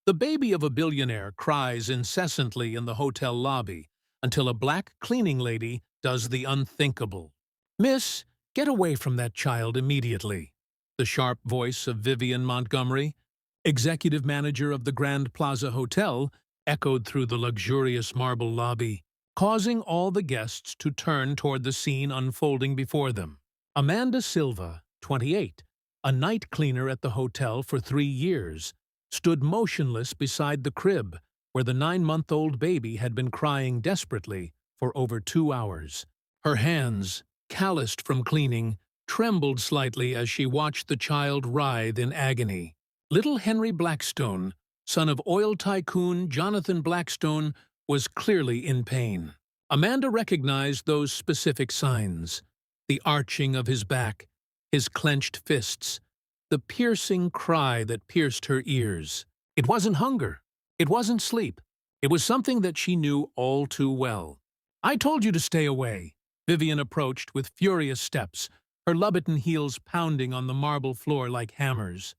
The baby of a billionaire cries incessantly in the hotel lobby until a black cleaning lady does the unthinkable. "Miss, get away from that child immediately." The sharp voice of Vivian Montgomery, executive manager of the Grand Plaza Hotel, echoed through the luxurious marble lobby, causing all the guests to turn toward the scene unfolding before them. Amanda Silva, 28, a night cleaner at the hotel for 3 years, stood motionless beside the crib where the 9-month-old baby had been crying desperately for over 2 hours. Her hands, calloused from cleaning, trembled slightly as she watched the child writhe in agony. Little Henry Blackstone, son of oil tycoon Jonathan Blackstone, was clearly in pain. Amanda recognized those specific signs: the arching of his back, his clenched fists, the piercing cry that pierced her ears. It wasn't hunger. It wasn't sleep. It was something that she knew all too well. "I told you to stay away." Vivian approached with furious steps, her Louboutin heels pounding on the marble floor like hammers.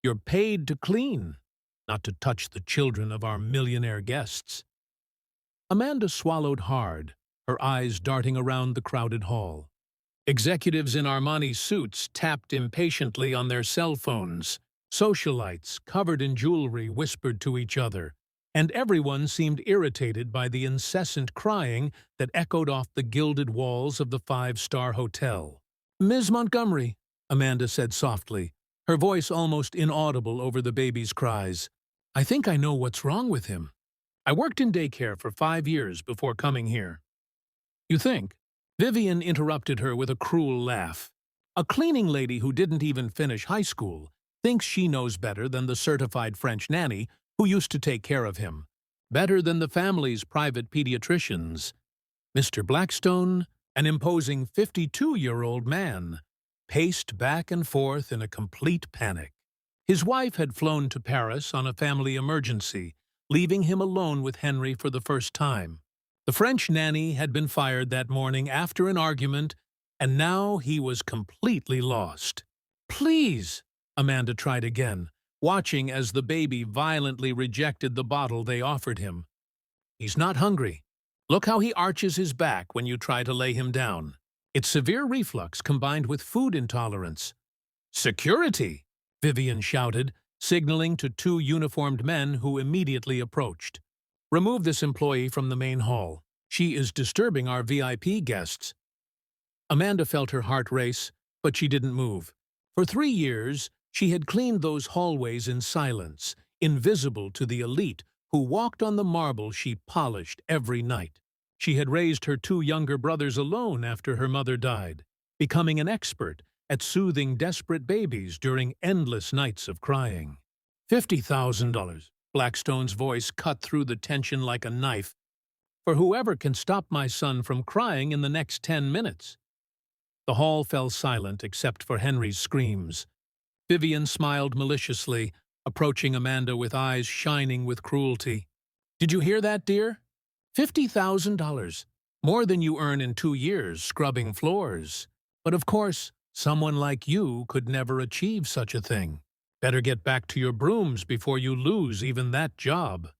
"You're paid to clean, not to touch the children of our millionaire guests." Amanda swallowed hard, her eyes darting around the crowded hall. Executives in Armani suits tapped impatiently on their cell phones. Socialites, covered in jewelry, whispered to each other, and everyone seemed irritated by the incessant crying that echoed off the gilded walls of the five-star hotel. "Ms. Montgomery," Amanda said softly, her voice almost inaudible over the baby's cries, "I think I know what's wrong with him. I worked in daycare for 5 years before coming here." "You think?" Vivian interrupted her with a cruel laugh. "A cleaning lady who didn't even finish high school thinks she knows better than the certified French nanny who used to take care of him, better than the family's private pediatricians." Mr. Blackstone, an imposing 52-year-old man, paced back and forth in a complete panic. His wife had flown to Paris on a family emergency, leaving him alone with Henry for the first time. The French nanny had been fired that morning after an argument, and now he was completely lost. "Please," Amanda tried again, watching as the baby violently rejected the bottle they offered him. "He's not hungry. Look how he arches his back when you try to lay him down. It's severe reflux combined with food intolerance." "Security!" Vivian shouted, signaling to 2 uniformed men who immediately approached. "Remove this employee from the main hall. She is disturbing our VIP guests." Amanda felt her heart race, but she didn't move. For 3 years, she had cleaned those hallways in silence, invisible to the elite who walked on the marble she polished every night. She had raised her 2 younger brothers alone after her mother died, becoming an expert at soothing desperate babies during endless nights of crying. $50,000. Blackstone's voice cut through the tension like a knife. "For whoever can stop my son from crying in the next 10 minutes. The hall fell silent except for Henry's screams. Vivian smiled maliciously, approaching Amanda with eyes shining with cruelty. "Did you hear that, dear? $50,000. More than you earn in 2 years scrubbing floors. But of course, someone like you could never achieve such a thing. Better get back to your brooms before you lose even that job."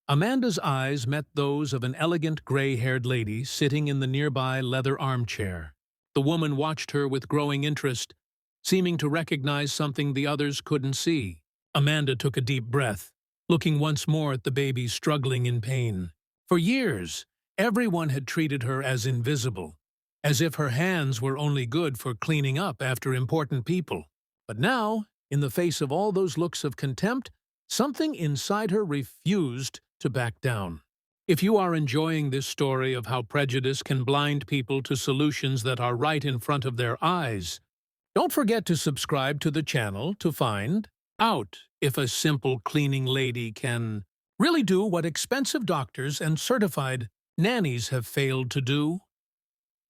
Amanda's eyes met those of an elegant gray-haired lady sitting in the nearby leather armchair. The woman watched her with growing interest, seeming to recognize something the others couldn't see. Amanda took a deep breath, looking once more at the baby struggling in pain. For years, everyone had treated her as invisible, as if her hands were only good for cleaning up after important people. But now, in the face of all those looks of contempt, something inside her refused to back down. If you are enjoying this story of how prejudice can blind people to solutions that are right in front of their eyes, don't forget to subscribe to the channel to find out if a simple cleaning lady can really do what expensive doctors and certified nannies have failed to do.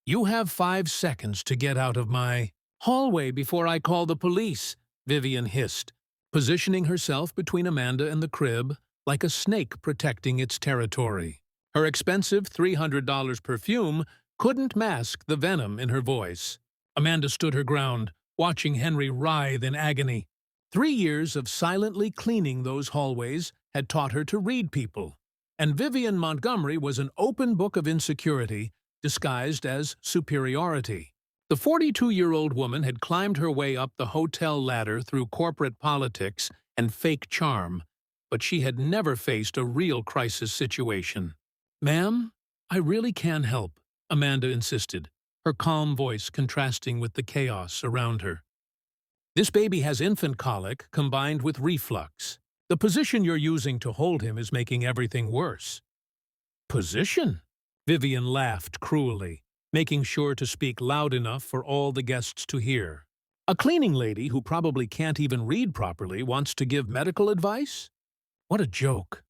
"You have 5 seconds to get out of my hallway before I call the police," Vivian hissed, positioning herself between Amanda and the crib like a snake protecting its territory. Her expensive $300 perfume couldn't mask the venom in her voice. Amanda stood her ground, watching Henry writhe in agony. 3 years of silently cleaning those hallways had taught her to read people, and Vivian Montgomery was an open book of insecurity disguised as superiority. The 42-year-old woman had climbed her way up the hotel ladder through corporate politics and fake charm, but she had never faced a real crisis situation. "Ma'am, I really can help," Amanda insisted, her calm voice contrasting with the chaos around her. "This baby has infant colic combined with reflux. The position you're using to hold him is making everything worse." "Position?" Vivian laughed cruelly, making sure to speak loud enough for all the guests to hear. "A cleaning lady who probably can't even read properly wants to give medical advice? What a joke."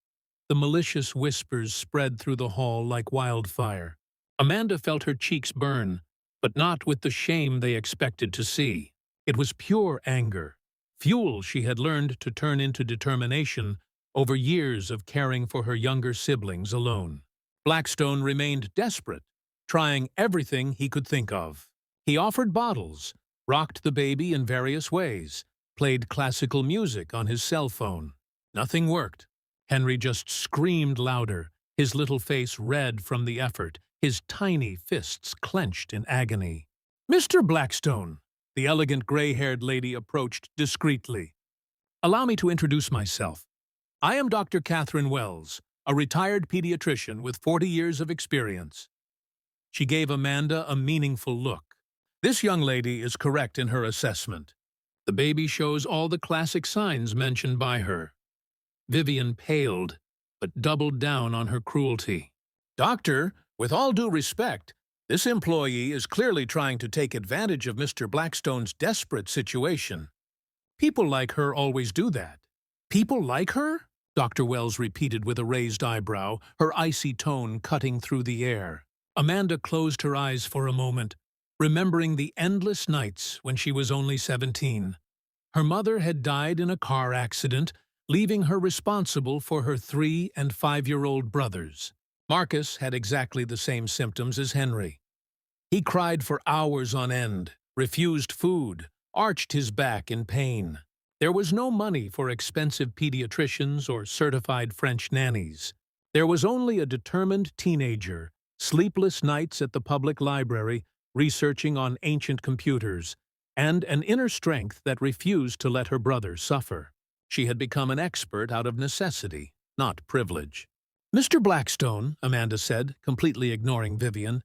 The malicious whispers spread through the hall like wildfire. Amanda felt her cheeks burn, but not with the shame they expected to see. It was pure anger, fuel she had learned to turn into determination over years of caring for her younger siblings alone. Blackstone remained desperate, trying everything he could think of. He offered bottles, rocked the baby in various ways, played classical music on his cell phone. Nothing worked. Henry just screamed louder, his little face red from the effort, his tiny fists clenched in agony. "Mr. Blackstone," the elegant gray-haired lady approached discreetly. "Allow me to introduce myself. I am Dr. Catherine Wells, a retired pediatrician with 40 years of experience." She gave Amanda a meaningful look. "This young lady is correct in her assessment. The baby shows all the classic signs mentioned by her." Vivian paled, but doubled down on her cruelty. "Doctor, with all due respect, this employee is clearly trying to take advantage of Mr. Blackstone's desperate situation. People like her always do that." "People like her?" Dr. Wells repeated with a raised eyebrow, her icy tone cutting through the air. Amanda closed her eyes for a moment, remembering the endless nights when she was only 17. Her mother had died in a car accident, leaving her responsible for her 3- and 5-year-old brothers. Marcus had exactly the same symptoms as Henry. He cried for hours on end, refused food, arched his back in pain. There was no money for expensive pediatricians or certified French nannies. There was only a determined teenager, sleepless nights at the public library, researching on ancient computers, and an inner strength that refused to let her brother suffer. She had become an expert out of necessity, not privilege. "Mr. Blackstone," Amanda said, completely ignoring Vivian,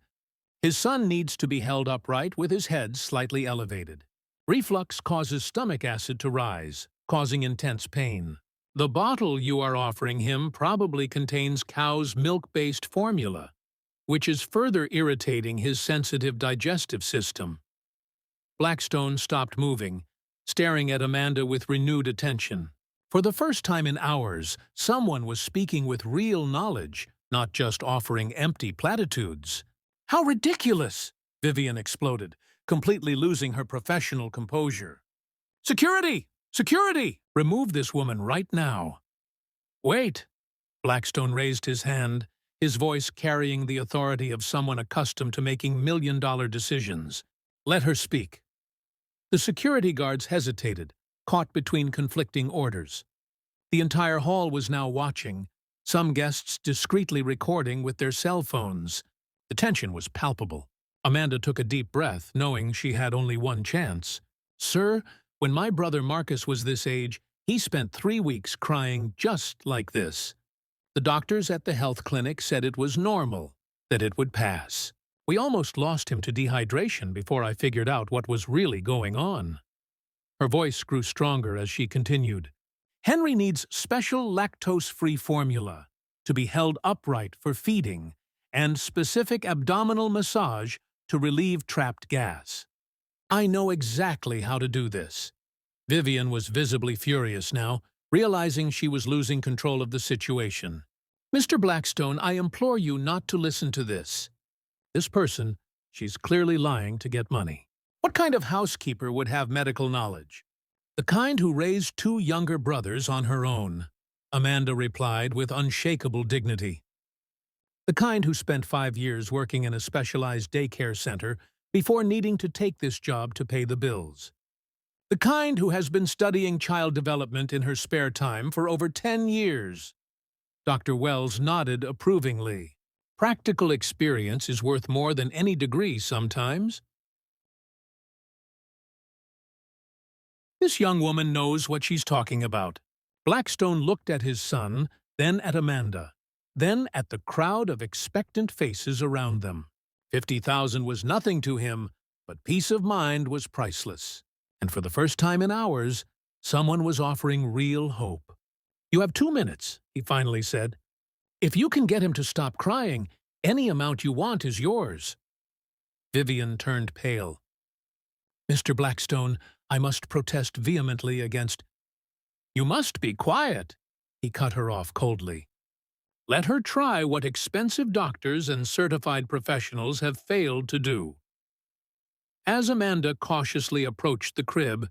"his son needs to be held upright with his head slightly elevated. Reflux causes stomach acid to rise, causing intense pain. The bottle you are offering him probably contains cow's milk-based formula, which is further irritating his sensitive digestive system." Blackstone stopped moving, staring at Amanda with renewed attention. For the first time in hours, someone was speaking with real knowledge, not just offering empty platitudes. "How ridiculous!" Vivian exploded, completely losing her professional composure. "Security! Security! Remove this woman right now." "Wait!" Blackstone raised his hand, his voice carrying the authority of someone accustomed to making million-dollar decisions. "Let her speak." The security guards hesitated, caught between conflicting orders. The entire hall was now watching, some guests discreetly recording with their cell phones. The tension was palpable. Amanda took a deep breath, knowing she had only one chance. "Sir, when my brother Marcus was this age, he spent 3 weeks crying just like this. The doctors at the health clinic said it was normal, that it would pass. We almost lost him to dehydration before I figured out what was really going on." Her voice grew stronger as she continued. "Henry needs special lactose-free formula to be held upright for feeding and specific abdominal massage to relieve trapped gas. I know exactly how to do this." Vivian was visibly furious now, realizing she was losing control of the situation. "Mr. Blackstone, I implore you not to listen to this. This person, she's clearly lying to get money. What kind of housekeeper would have medical knowledge?" "The kind who raised 2 younger brothers on her own," Amanda replied with unshakable dignity. "The kind who spent 5 years working in a specialized daycare center before needing to take this job to pay the bills. The kind who has been studying child development in her spare time for over 10 years. Dr. Wells nodded approvingly. Practical experience is worth more than any degree sometimes. This young woman knows what she's talking about. Blackstone looked at his son, then at Amanda, then at the crowd of expectant faces around them. 50,000 was nothing to him, but peace of mind was priceless. And for the first time in hours, someone was offering real hope. "You have 2 minutes," he finally said. "If you can get him to stop crying, any amount you want is yours." Vivian turned pale. "Mr. Blackstone, I must protest vehemently against—" "You must be quiet," he cut her off coldly. "Let her try what expensive doctors and certified professionals have failed to do." As Amanda cautiously approached the crib,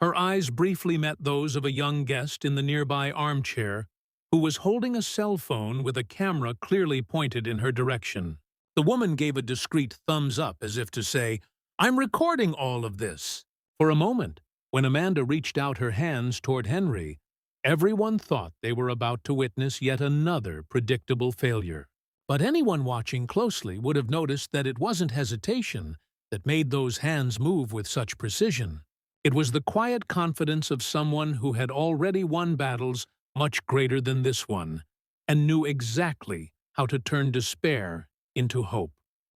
her eyes briefly met those of a young guest in the nearby armchair who was holding a cell phone with a camera clearly pointed in her direction. The woman gave a discreet thumbs up as if to say, "I'm recording all of this." For a moment, when Amanda reached out her hands toward Henry, everyone thought they were about to witness yet another predictable failure. But anyone watching closely would have noticed that it wasn't hesitation that made those hands move with such precision. It was the quiet confidence of someone who had already won battles much greater than this one, and knew exactly how to turn despair into hope.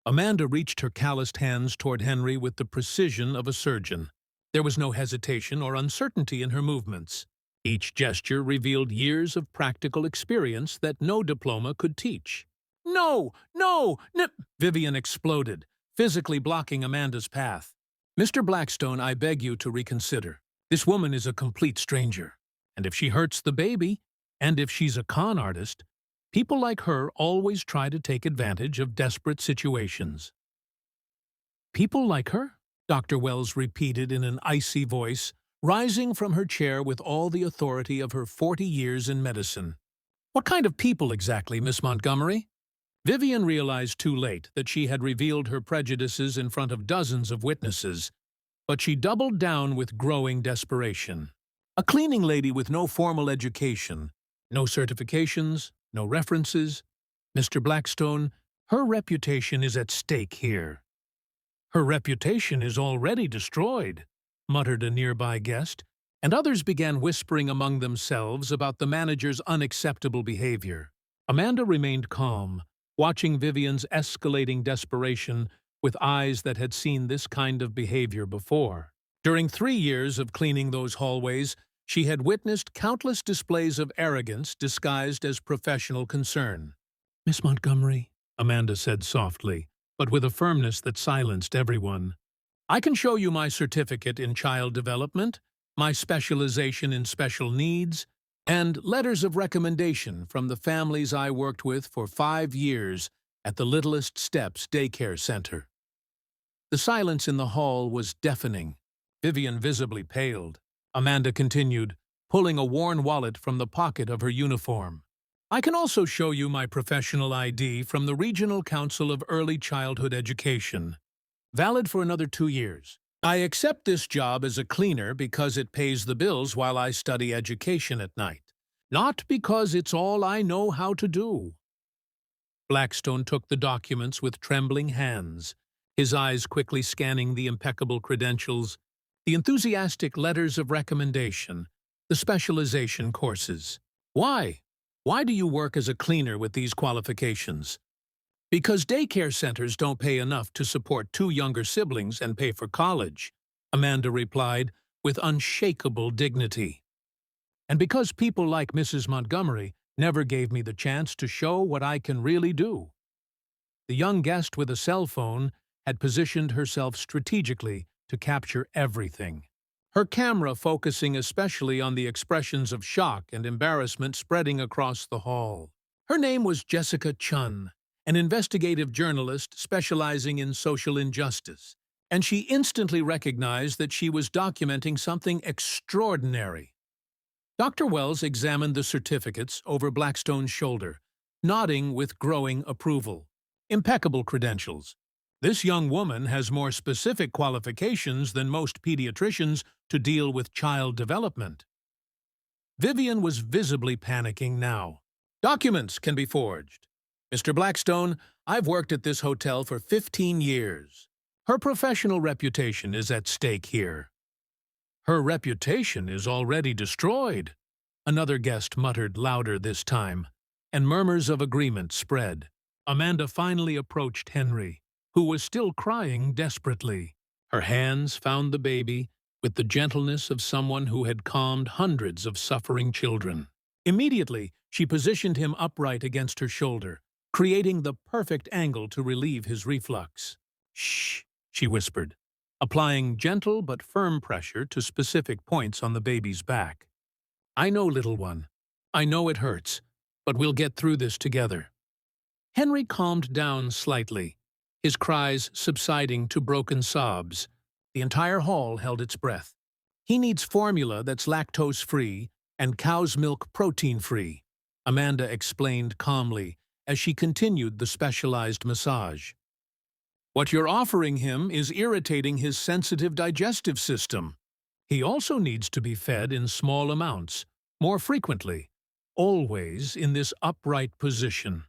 Amanda reached her calloused hands toward Henry with the precision of a surgeon. There was no hesitation or uncertainty in her movements. Each gesture revealed years of practical experience that no diploma could teach. "No! No! No!" Vivian exploded, physically blocking Amanda's path. "Mr. Blackstone, I beg you to reconsider. This woman is a complete stranger. And if she hurts the baby, and if she's a con artist, people like her always try to take advantage of desperate situations." "People like her?" Dr. Wells repeated in an icy voice, rising from her chair with all the authority of her 40 years in medicine. "What kind of people exactly, Miss Montgomery?" Vivian realized too late that she had revealed her prejudices in front of dozens of witnesses, but she doubled down with growing desperation. "A cleaning lady with no formal education, no certifications, no references. Mr. Blackstone, her reputation is at stake here." "Her reputation is already destroyed," muttered a nearby guest, and others began whispering among themselves about the manager's unacceptable behavior. Amanda remained calm, watching Vivian's escalating desperation with eyes that had seen this kind of behavior before. During 3 years of cleaning those hallways, she had witnessed countless displays of arrogance disguised as professional concern. "Miss Montgomery," Amanda said softly, but with a firmness that silenced everyone, "I can show you my certificate in child development, my specialization in special needs, and letters of recommendation from the families I worked with for 5 years at the Littlest Steps Daycare Center." The silence in the hall was deafening. Vivian visibly paled. Amanda continued, pulling a worn wallet from the pocket of her uniform. "I can also show you my professional ID from the Regional Council of Early Childhood Education, valid for another 2 years. I accept this job as a cleaner because it pays the bills while I study education at night, not because it's all I know how to do." Blackstone took the documents with trembling hands, his eyes quickly scanning the impeccable credentials, the enthusiastic letters of recommendation, the specialization courses. "Why? Why do you work as a cleaner with these qualifications?" "Because daycare centers don't pay enough to support 2 younger siblings and pay for college," Amanda replied with unshakable dignity. "And because people like Mrs. Montgomery never gave me the chance to show what I can really do." The young guest with a cell phone had positioned herself strategically to capture everything, her camera focusing especially on the expressions of shock and embarrassment spreading across the hall. Her name was Jessica Chun, an investigative journalist specializing in social injustice, and she instantly recognized that she was documenting something extraordinary. Dr. Wells examined the certificates over Blackstone's shoulder, nodding with growing approval. "Impeccable credentials. This young woman has more specific qualifications than most pediatricians to deal with child development. Vivian was visibly panicking now. Documents can be forged. Mr. Blackstone, I've worked at this hotel for 15 years. Her professional reputation is at stake here. Her reputation is already destroyed, another guest muttered louder this time, and murmurs of agreement spread. Amanda finally approached Henry, who was still crying desperately. Her hands found the baby with the gentleness of someone who had calmed hundreds of suffering children. Immediately, she positioned him upright against her shoulder, creating the perfect angle to relieve his reflux. "Shh," she whispered, applying gentle but firm pressure to specific points on the baby's back. "I know, little one. I know it hurts, but we'll get through this together." Henry calmed down slightly, his cries subsiding to broken sobs. The entire hall held its breath. "He needs formula that's lactose-free and cow's milk protein-free," Amanda explained calmly as she continued the specialized massage. "What you're offering him is irritating his sensitive digestive system. He also needs to be fed in small amounts, more frequently, always in this upright position."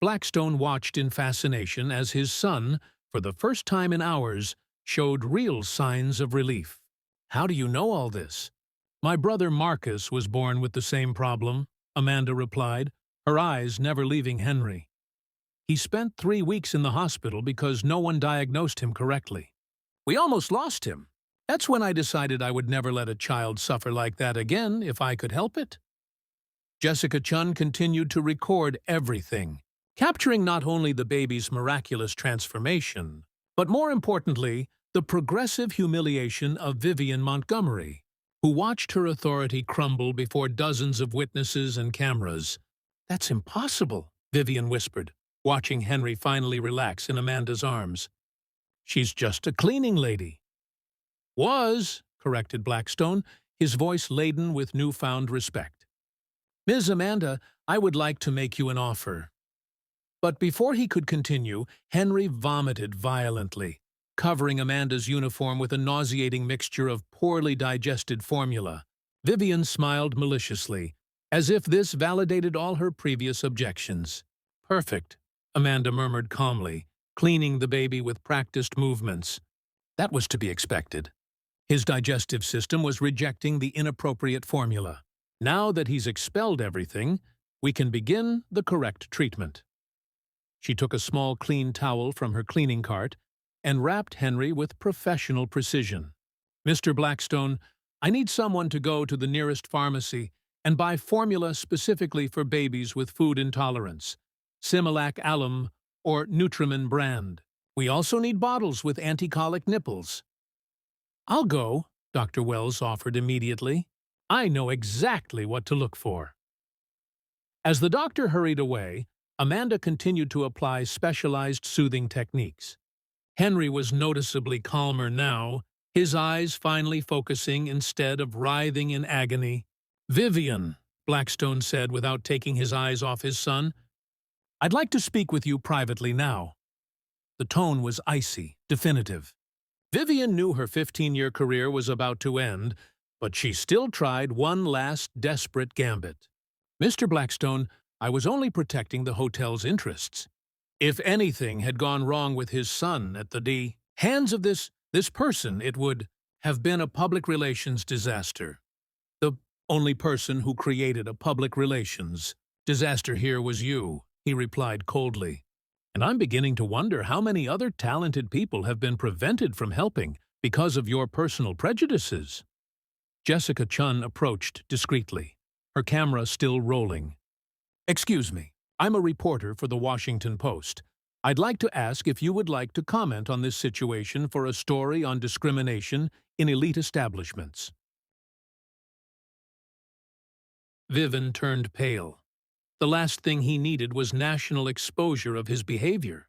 Blackstone watched in fascination as his son, for the first time in hours, showed real signs of relief. "How do you know all this?" "My brother Marcus was born with the same problem," Amanda replied, her eyes never leaving Henry. "He spent 3 weeks in the hospital because no one diagnosed him correctly. We almost lost him. That's when I decided I would never let a child suffer like that again if I could help it." Jessica Chun continued to record everything, capturing not only the baby's miraculous transformation, but more importantly, the progressive humiliation of Vivian Montgomery, who watched her authority crumble before dozens of witnesses and cameras. "That's impossible," Vivian whispered, watching Henry finally relax in Amanda's arms. "She's just a cleaning lady." "Was," corrected Blackstone, his voice laden with newfound respect. "Ms. Amanda, I would like to make you an offer." But before he could continue, Henry vomited violently, covering Amanda's uniform with a nauseating mixture of poorly digested formula. Vivian smiled maliciously, as if this validated all her previous objections. "Perfect," Amanda murmured calmly, cleaning the baby with practiced movements. That was to be expected. His digestive system was rejecting the inappropriate formula. Now that he's expelled everything, we can begin the correct treatment. She took a small clean towel from her cleaning cart and wrapped Henry with professional precision. "Mr. Blackstone, I need someone to go to the nearest pharmacy and buy formula specifically for babies with food intolerance, Similac Alum or Nutrimin brand. We also need bottles with anti-colic nipples." "I'll go," Dr. Wells offered immediately. "I know exactly what to look for." As the doctor hurried away, Amanda continued to apply specialized soothing techniques. Henry was noticeably calmer now, his eyes finally focusing instead of writhing in agony. "Vivian," Blackstone said without taking his eyes off his son, "I'd like to speak with you privately now." The tone was icy, definitive. Vivian knew her 15-year career was about to end, but she still tried one last desperate gambit. "Mr. Blackstone, I was only protecting the hotel's interests. If anything had gone wrong with his son at the hands of this person, it would have been a public relations disaster. The only person who created a public relations disaster here was you," he replied coldly. "And I'm beginning to wonder how many other talented people have been prevented from helping because of your personal prejudices." Jessica Chun approached discreetly, her camera still rolling. "Excuse me, I'm a reporter for the Washington Post. I'd like to ask if you would like to comment on this situation for a story on discrimination in elite establishments." Vivian turned pale. The last thing he needed was national exposure of his behavior.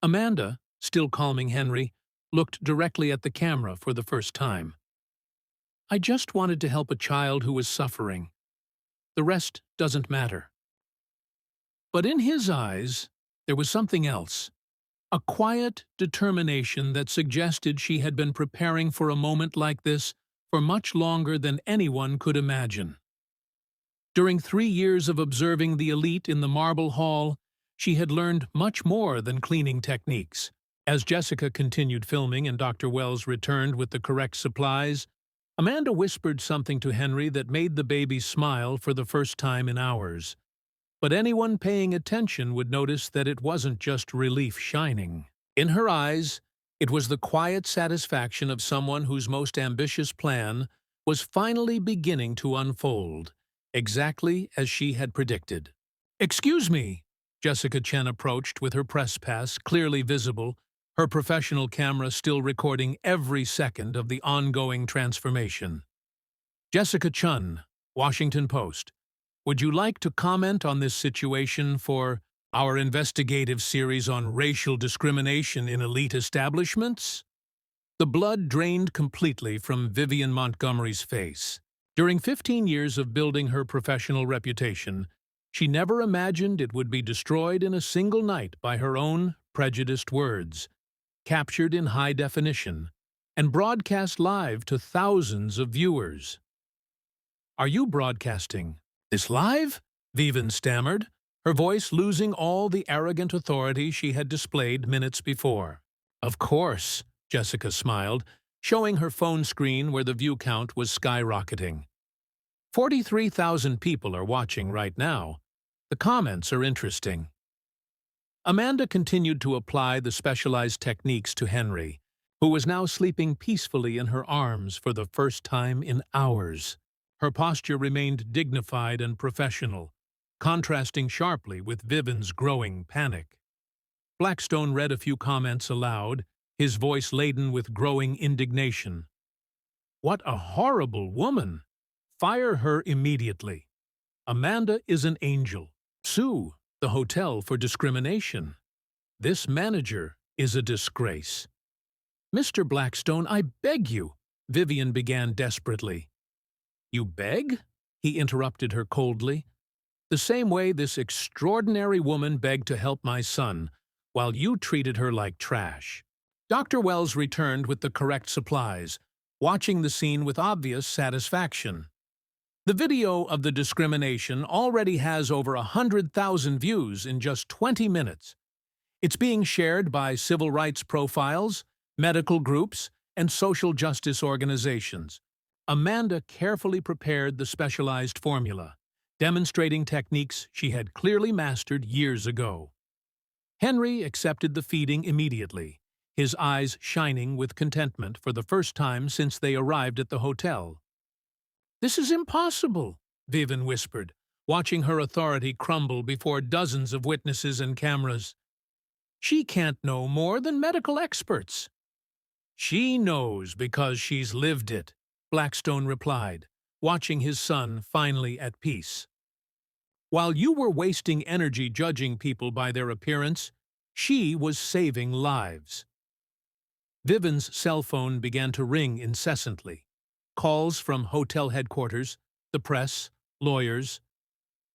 Amanda, still calming Henry, looked directly at the camera for the first time. "I just wanted to help a child who was suffering. The rest doesn't matter." But in his eyes, there was something else. A quiet determination that suggested she had been preparing for a moment like this for much longer than anyone could imagine. During 3 years of observing the elite in the marble hall, she had learned much more than cleaning techniques. As Jessica continued filming and Dr. Wells returned with the correct supplies, Amanda whispered something to Henry that made the baby smile for the first time in hours. But anyone paying attention would notice that it wasn't just relief shining. In her eyes, it was the quiet satisfaction of someone whose most ambitious plan was finally beginning to unfold, exactly as she had predicted. "Excuse me," Jessica Chen approached with her press pass clearly visible, her professional camera still recording every second of the ongoing transformation. "Jessica Chen, Washington Post. Would you like to comment on this situation for our investigative series on racial discrimination in elite establishments?" The blood drained completely from Vivian Montgomery's face. During 15 years of building her professional reputation, she never imagined it would be destroyed in a single night by her own prejudiced words, captured in high definition, and broadcast live to thousands of viewers. "Are you broadcasting this live?" Vivian stammered, her voice losing all the arrogant authority she had displayed minutes before. "Of course," Jessica smiled, showing her phone screen where the view count was skyrocketing. 43,000 people are watching right now. The comments are interesting. Amanda continued to apply the specialized techniques to Henry, who was now sleeping peacefully in her arms for the first time in hours. Her posture remained dignified and professional, contrasting sharply with Vivian's growing panic. Blackstone read a few comments aloud, his voice laden with growing indignation. "What a horrible woman! Fire her immediately. Amanda is an angel. Sue the hotel for discrimination. This manager is a disgrace." "Mr. Blackstone, I beg you," Vivian began desperately. "You beg?" he interrupted her coldly. "The same way this extraordinary woman begged to help my son, while you treated her like trash." Dr. Wells returned with the correct supplies, watching the scene with obvious satisfaction. The video of the discrimination already has over 100,000 views in just 20 minutes. It's being shared by civil rights profiles, medical groups, and social justice organizations. Amanda carefully prepared the specialized formula, demonstrating techniques she had clearly mastered years ago. Henry accepted the feeding immediately, his eyes shining with contentment for the first time since they arrived at the hotel. "This is impossible," Vivian whispered, watching her authority crumble before dozens of witnesses and cameras. "She can't know more than medical experts." "She knows because she's lived it," Blackstone replied, watching his son finally at peace. "While you were wasting energy judging people by their appearance, she was saving lives." Vivian's cell phone began to ring incessantly. Calls from hotel headquarters, the press, lawyers.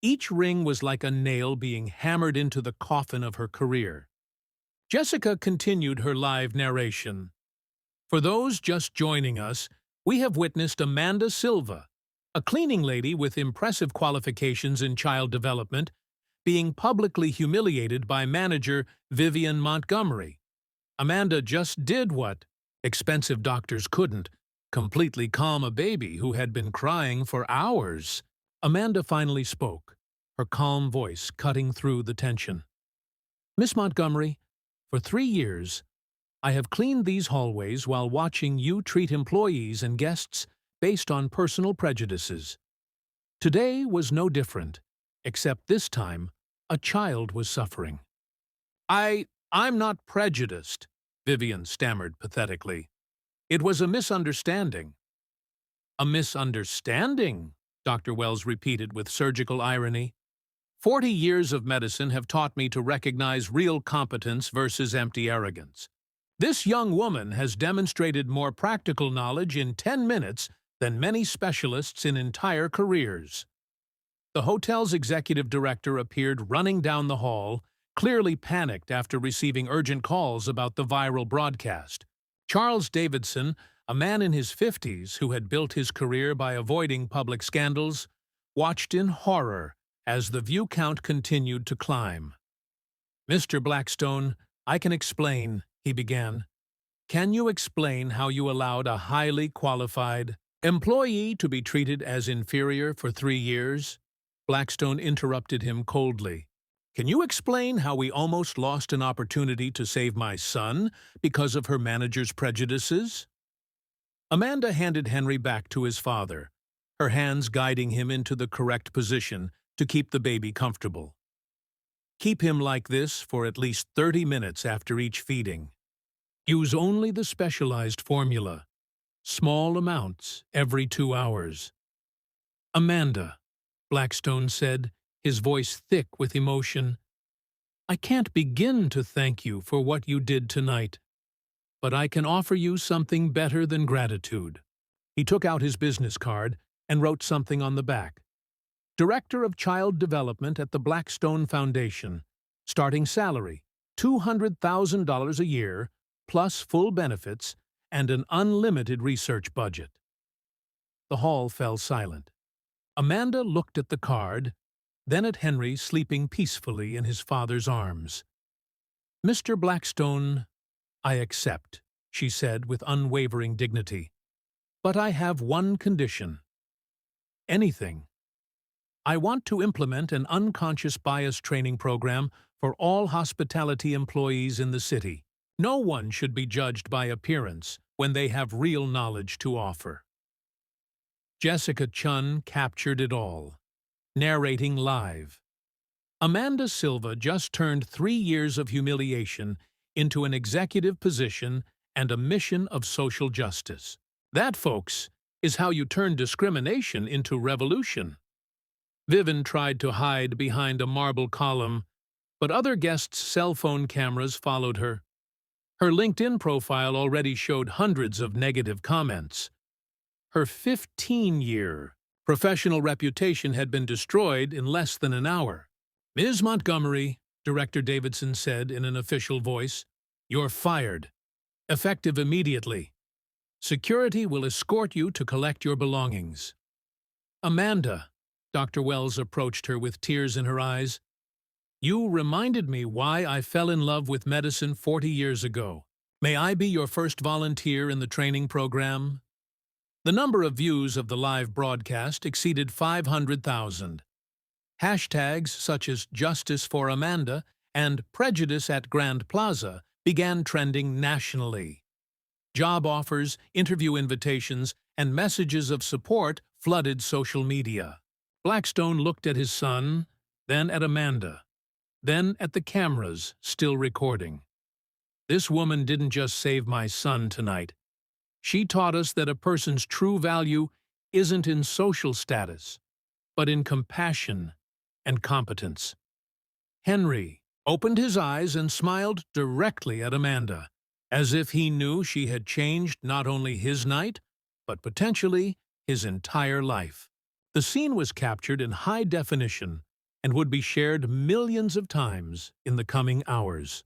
Each ring was like a nail being hammered into the coffin of her career. Jessica continued her live narration. "For those just joining us, we have witnessed Amanda Silva, a cleaning lady with impressive qualifications in child development, being publicly humiliated by manager Vivian Montgomery. Amanda just did what expensive doctors couldn't, completely calm a baby who had been crying for hours." Amanda finally spoke, her calm voice cutting through the tension. "Miss Montgomery, for 3 years, I have cleaned these hallways while watching you treat employees and guests based on personal prejudices. Today was no different, except this time, a child was suffering." I'm not prejudiced," Vivian stammered pathetically. "It was a misunderstanding." "A misunderstanding?" Dr. Wells repeated with surgical irony. 40 years of medicine have taught me to recognize real competence versus empty arrogance. This young woman has demonstrated more practical knowledge in 10 minutes than many specialists in entire careers." The hotel's executive director appeared running down the hall, clearly panicked after receiving urgent calls about the viral broadcast. Charles Davidson, a man in his 50s who had built his career by avoiding public scandals, watched in horror as the view count continued to climb. "Mr. Blackstone, I can explain," he began. "Can you explain how you allowed a highly qualified employee to be treated as inferior for 3 years?" Blackstone interrupted him coldly. "Can you explain how we almost lost an opportunity to save my son because of her manager's prejudices?" Amanda handed Henry back to his father, her hands guiding him into the correct position to keep the baby comfortable. "Keep him like this for at least 30 minutes after each feeding. Use only the specialized formula, small amounts every 2 hours." "Amanda," Blackstone said, his voice thick with emotion, "I can't begin to thank you for what you did tonight, but I can offer you something better than gratitude." He took out his business card and wrote something on the back. "Director of Child Development at the Blackstone Foundation. Starting salary, $200,000 a year, plus full benefits and an unlimited research budget." The hall fell silent. Amanda looked at the card, then at Henry sleeping peacefully in his father's arms. "Mr. Blackstone, I accept," she said with unwavering dignity. "But I have one condition." "Anything." "I want to implement an unconscious bias training program for all hospitality employees in the city. No one should be judged by appearance when they have real knowledge to offer." Jessica Chun captured it all, narrating live. Amanda Silva just turned 3 years of humiliation into an executive position and a mission of social justice. That, folks, is how you turn discrimination into revolution. Vivian tried to hide behind a marble column, but other guests' cell phone cameras followed her. Her LinkedIn profile already showed hundreds of negative comments. Her 15-year professional reputation had been destroyed in less than an hour. "Ms. Montgomery," Director Davidson said in an official voice, "you're fired. Effective immediately. Security will escort you to collect your belongings." "Amanda," Dr. Wells approached her with tears in her eyes, "you reminded me why I fell in love with medicine 40 years ago. May I be your first volunteer in the training program?" The number of views of the live broadcast exceeded 500,000. Hashtags such as Justice for Amanda and Prejudice at Grand Plaza began trending nationally. Job offers, interview invitations, and messages of support flooded social media. Blackstone looked at his son, then at Amanda, then at the cameras still recording. "This woman didn't just save my son tonight. She taught us that a person's true value isn't in social status, but in compassion and competence." Henry opened his eyes and smiled directly at Amanda, as if he knew she had changed not only his night, but potentially his entire life. The scene was captured in high definition and would be shared millions of times in the coming hours.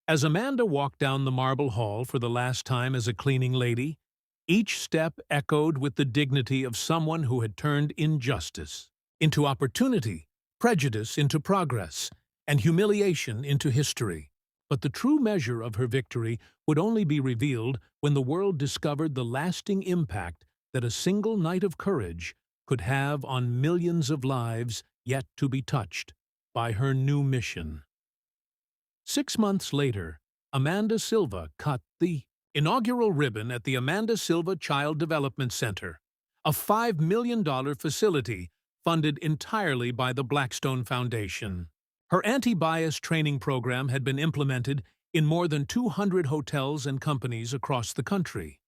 As Amanda walked down the marble hall for the last time as a cleaning lady, each step echoed with the dignity of someone who had turned injustice into opportunity, prejudice into progress, and humiliation into history. But the true measure of her victory would only be revealed when the world discovered the lasting impact that a single night of courage could have on millions of lives yet to be touched by her new mission. 6 months later, Amanda Silva cut the inaugural ribbon at the Amanda Silva Child Development Center, a $5 million facility funded entirely by the Blackstone Foundation. Her anti-bias training program had been implemented in more than 200 hotels and companies across the country.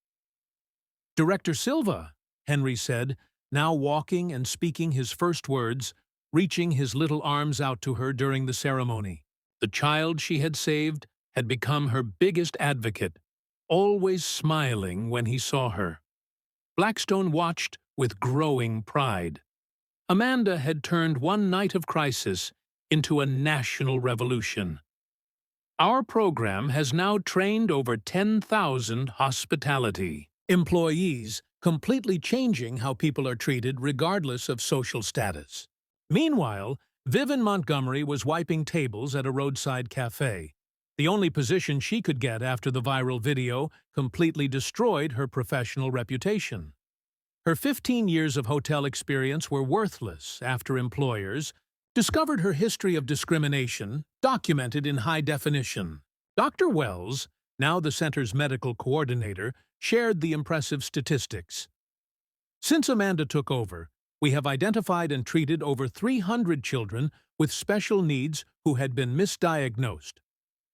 "Director Silva," Henry said, now walking and speaking his first words, reaching his little arms out to her during the ceremony. The child she had saved had become her biggest advocate, always smiling when he saw her. Blackstone watched with growing pride. Amanda had turned one night of crisis into a national revolution. Our program has now trained over 10,000 hospitality employees, completely changing how people are treated regardless of social status. Meanwhile, Viv in Montgomery was wiping tables at a roadside cafe. The only position she could get after the viral video completely destroyed her professional reputation. Her 15 years of hotel experience were worthless after employers discovered her history of discrimination, documented in high definition. Dr. Wells, now the center's medical coordinator, shared the impressive statistics. Since Amanda took over, we have identified and treated over 300 children with special needs who had been misdiagnosed.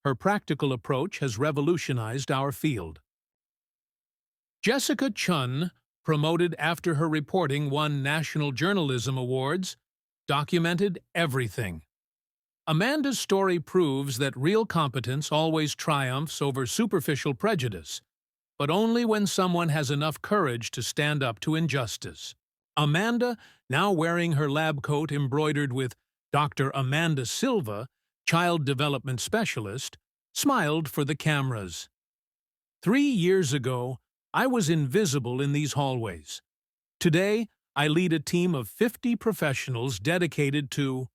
Her practical approach has revolutionized our field. Jessica Chun, promoted after her reporting won National Journalism Awards, documented everything. Amanda's story proves that real competence always triumphs over superficial prejudice, but only when someone has enough courage to stand up to injustice. Amanda, now wearing her lab coat embroidered with Dr. Amanda Silva, child development specialist, smiled for the cameras. 3 years ago, I was invisible in these hallways. Today, I lead a team of 50 professionals dedicated to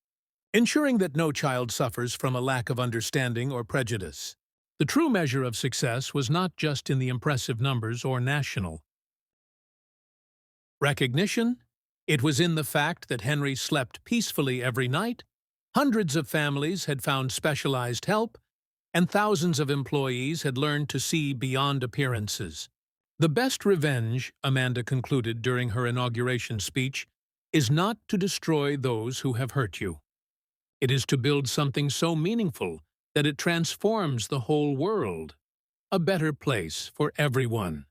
ensuring that no child suffers from a lack of understanding or prejudice. The true measure of success was not just in the impressive numbers or national recognition. It was in the fact that Henry slept peacefully every night, hundreds of families had found specialized help, and thousands of employees had learned to see beyond appearances. The best revenge, Amanda concluded during her inauguration speech, is not to destroy those who have hurt you. It is to build something so meaningful that it transforms the whole world, a better place for everyone.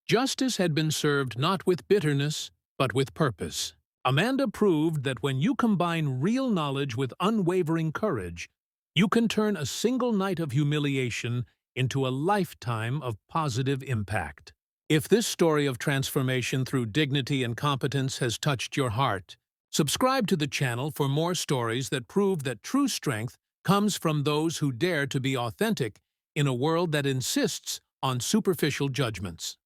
Justice had been served not with bitterness, but with purpose. Amanda proved that when you combine real knowledge with unwavering courage, you can turn a single night of humiliation into a lifetime of positive impact. If this story of transformation through dignity and competence has touched your heart, subscribe to the channel for more stories that prove that true strength comes from those who dare to be authentic in a world that insists on superficial judgments.